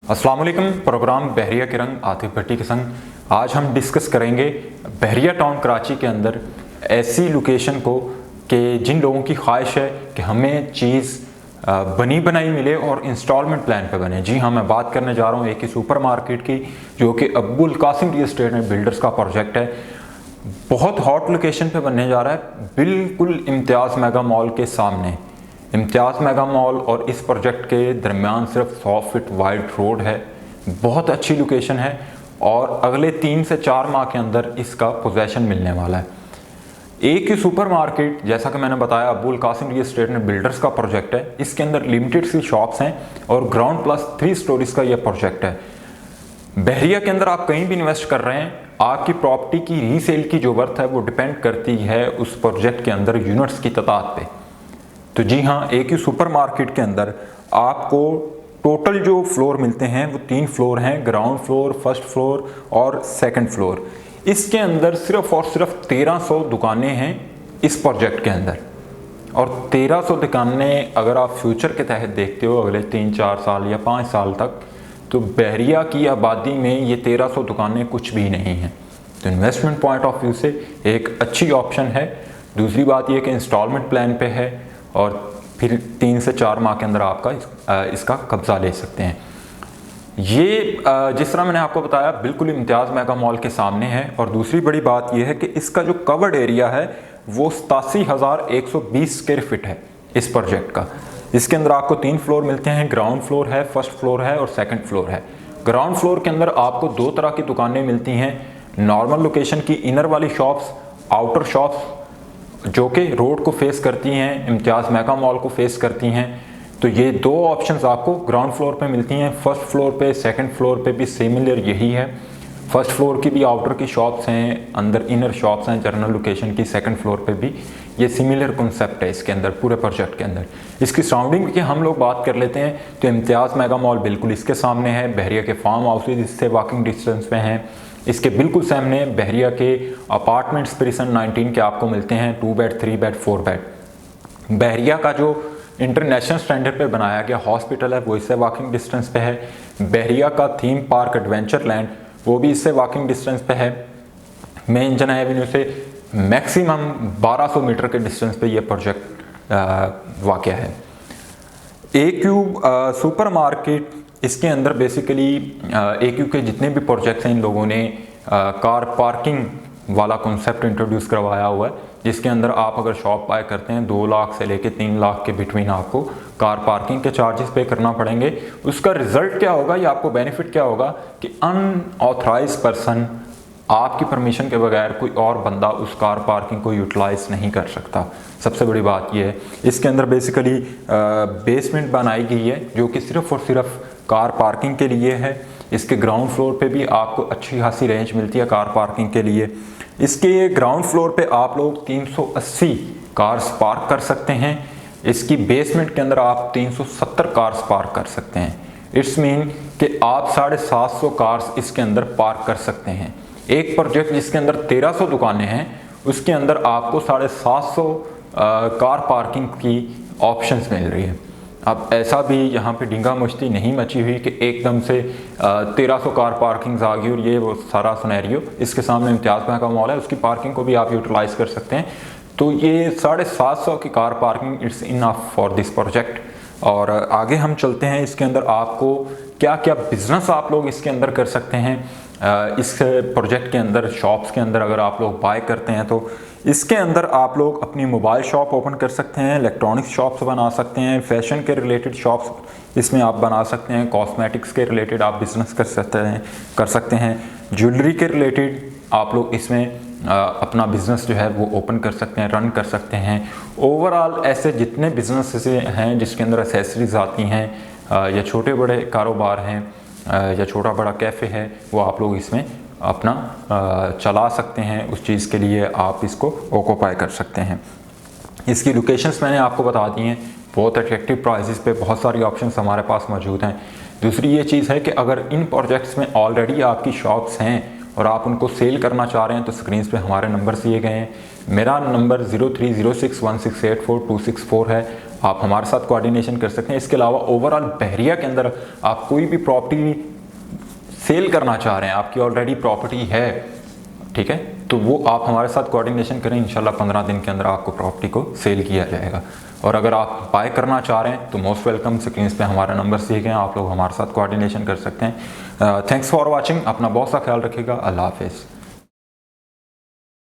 अस्सलाम वालेकुम। प्रोग्राम बहरिया के रंग आतिफ भट्टी के संग आज हम डिस्कस करेंगे बहरिया टाउन कराची के अंदर ऐसी लोकेशन को कि जिन लोगों की ख्वाहिश है कि हमें चीज़ बनी बनाई मिले और इंस्टॉलमेंट प्लान पे बने। जी हाँ, मैं बात करने जा रहा हूँ एक ही सुपर मार्केट की, जो कि Abul Kasim real estate and builders का प्रोजेक्ट है। बहुत हॉट लोकेशन पे बनने जा रहा है, बिल्कुल इम्तियाज़ मेगा मॉल के सामने। इम्तियाज़ मेगा मॉल और इस प्रोजेक्ट के दरमियान सिर्फ 100 फीट वाइड रोड है। बहुत अच्छी लोकेशन है और अगले 3 से 4 माह के अंदर इसका पोजेसन मिलने वाला है। एक ही सुपर मार्केट, जैसा कि मैंने बताया, Abul Kasim real estate and builders का प्रोजेक्ट है। इसके अंदर लिमिटेड सी शॉप्स हैं और ग्राउंड प्लस 3 स्टोरीज का यह प्रोजेक्ट है। बहरिया के अंदर आप कहीं भी इन्वेस्ट कर रहे हैं, आपकी प्रॉपर्टी की रीसेल की जो वर्थ है वो डिपेंड करती है उस प्रोजेक्ट के अंदर यूनिट्स की तादाद पे। तो जी हाँ, एक ही सुपर मार्केट के अंदर आपको टोटल जो फ्लोर मिलते हैं वो 3 फ्लोर हैं, ग्राउंड फ्लोर, फर्स्ट फ्लोर और सेकंड फ्लोर। इसके अंदर सिर्फ और सिर्फ 1300 दुकानें हैं इस प्रोजेक्ट के अंदर। और 1300 दुकानें अगर आप फ्यूचर के तहत देखते हो अगले 3-4 साल या 5 साल तक, तो बहरिया की आबादी में ये 1300 दुकानें कुछ भी नहीं हैं। तो इन्वेस्टमेंट पॉइंट ऑफ व्यू से एक अच्छी ऑप्शन है। दूसरी बात यह कि इंस्टॉलमेंट प्लान पे है और फिर 3 से 4 माह के अंदर आपका इसका कब्जा ले सकते हैं। ये जिस तरह मैंने आपको बताया बिल्कुल इम्तियाज़ मेगा मॉल के सामने है। और दूसरी बड़ी बात यह है कि इसका जो कवर्ड एरिया है वो 87,120 स्क्वायर फीट है इस प्रोजेक्ट का। इसके अंदर आपको 3 फ्लोर मिलते हैं, ग्राउंड फ्लोर है, फर्स्ट फ्लोर है और सेकंड फ्लोर है। ग्राउंड फ्लोर के अंदर आपको 2 तरह की दुकानें मिलती हैं, नॉर्मल लोकेशन की इनर वाली शॉप्स, आउटर शॉप्स जो कि रोड को फेस करती हैं, इम्तियाज़ मेगा मॉल को फेस करती हैं। तो ये 2 ऑप्शंस आपको ग्राउंड फ्लोर पे मिलती हैं। फर्स्ट फ्लोर पे, सेकंड फ्लोर पे भी सिमिलर यही है। फर्स्ट फ्लोर की भी आउटर की शॉप्स हैं, अंदर इनर शॉप्स हैं जनरल लोकेशन की। सेकंड फ्लोर पे भी ये सिमिलर कॉन्सेप्ट है इसके अंदर, पूरे प्रोजेक्ट के अंदर। इसकी सराउंडिंग की हम लोग बात कर लेते हैं तो इम्तियाज़ मेगा मॉल बिल्कुल इसके सामने है। बहरिया के फार्म हाउसेज इससे वॉकिंग डिस्टेंस पे हैं। इसके बिल्कुल सामने बहरिया के अपार्टमेंट्स प्रिसन 19 के आपको मिलते हैं, 2 बेड, 3 बेड, 4 बेड। बहरिया का जो इंटरनेशनल स्टैंडर्ड पे बनाया गया हॉस्पिटल है वो इससे वॉकिंग डिस्टेंस पे है। बहरिया का थीम पार्क एडवेंचर लैंड वो भी इससे वॉकिंग डिस्टेंस पे है। मेन जना एवेन्यू से मैक्सिमम 1200 मीटर के डिस्टेंस पे ये प्रोजेक्ट वाक़या है। AQ सुपर मार्केट, इसके अंदर बेसिकली AQ के जितने भी प्रोजेक्ट्स हैं इन लोगों ने कार पार्किंग वाला कॉन्सेप्ट इंट्रोड्यूस करवाया हुआ है, जिसके अंदर आप अगर शॉप बाय करते हैं 2 लाख से लेके 3 लाख के बिटवीन आपको कार पार्किंग के चार्जेस पे करना पड़ेंगे। उसका रिजल्ट क्या होगा या आपको बेनिफिट क्या होगा कि अनऑथराइज पर्सन, आपकी परमिशन के बगैर कोई और बंदा उस कार पार्किंग को यूटिलाइज नहीं कर सकता। सबसे बड़ी बात यह है। इसके अंदर बेसिकली बेसमेंट बनाई गई है जो कि सिर्फ और सिर्फ कार पार्किंग के लिए है। इसके ग्राउंड फ्लोर पे भी आपको अच्छी खासी रेंज मिलती है कार पार्किंग के लिए। इसके ग्राउंड फ्लोर पे आप लोग 380 कार्स पार्क कर सकते हैं। इसकी बेसमेंट के अंदर आप 370 कार्स पार्क कर सकते हैं। इट्स मीन कि आप 750 कार्स इसके अंदर पार्क कर सकते हैं। एक प्रोजेक्ट जिसके अंदर 1300 दुकानें हैं उसके अंदर आपको 750 कार पार्किंग की ऑप्शंस मिल रही है। अब ऐसा भी यहाँ पे ढींगा मस्ती नहीं मची हुई कि एकदम से 1300 कार पार्किंग्स आ गई और ये वो सारा सिनेरियो। इसके सामने इम्तियाज़ मेगा मॉल है, उसकी पार्किंग को भी आप यूटिलाइज कर सकते हैं। तो ये 750 की car parking it's enough for this project. और आगे हम चलते हैं। इसके अंदर आपको क्या क्या बिजनेस आप लोग इसके अंदर कर सकते हैं। इस प्रोजेक्ट के अंदर शॉप्स के अंदर अगर आप लोग बाय करते हैं तो इसके अंदर आप लोग अपनी मोबाइल शॉप ओपन कर सकते हैं, इलेक्ट्रॉनिक्स शॉप्स बना सकते हैं, फैशन के रिलेटेड शॉप्स इसमें आप बना सकते हैं, कॉस्मेटिक्स के रिलेटेड आप बिजनेस कर सकते हैं, ज्वेलरी के रिलेटेड आप लोग इसमें अपना बिजनेस जो है वो ओपन कर सकते हैं, रन कर सकते हैं। ओवरऑल ऐसे जितने बिजनेस हैं जिसके अंदर एसेसरीज आती हैं या छोटे बड़े कारोबार हैं या छोटा बड़ा कैफ़े है, वो आप लोग इसमें अपना चला सकते हैं। उस चीज़ के लिए आप इसको ऑक्यूपाई कर सकते हैं। इसकी लोकेशंस मैंने आपको बता दी हैं, बहुत अट्रैक्टिव प्राइसेस पे बहुत सारी ऑप्शंस हमारे पास मौजूद हैं। दूसरी ये चीज़ है कि अगर इन प्रोजेक्ट्स में ऑलरेडी आपकी शॉप्स हैं और आप उनको सेल करना चाह रहे हैं तो स्क्रीन पे हमारे नंबर दिए गए हैं। मेरा नंबर 03061684 264 है। आप हमारे साथ कोऑर्डिनेशन कर सकते हैं। इसके अलावा ओवरऑल बहरिया के अंदर आप कोई भी प्रॉपर्टी सेल करना चाह रहे हैं, आपकी ऑलरेडी प्रॉपर्टी है, ठीक है, तो वो आप हमारे साथ कोऑर्डिनेशन करें, इंशाल्लाह 15 दिन के अंदर आपको प्रॉपर्टी को सेल किया जाएगा। और अगर आप बाय करना चाह रहे हैं तो मोस्ट वेलकम, स्क्रीन पे हमारा नंबर दिए गए हैं, आप लोग हमारे साथ कोऑर्डिनेशन कर सकते हैं। थैंक्स फॉर वॉचिंग, अपना बहुत सा ख्याल रखिएगा, अल्लाह हाफिज़।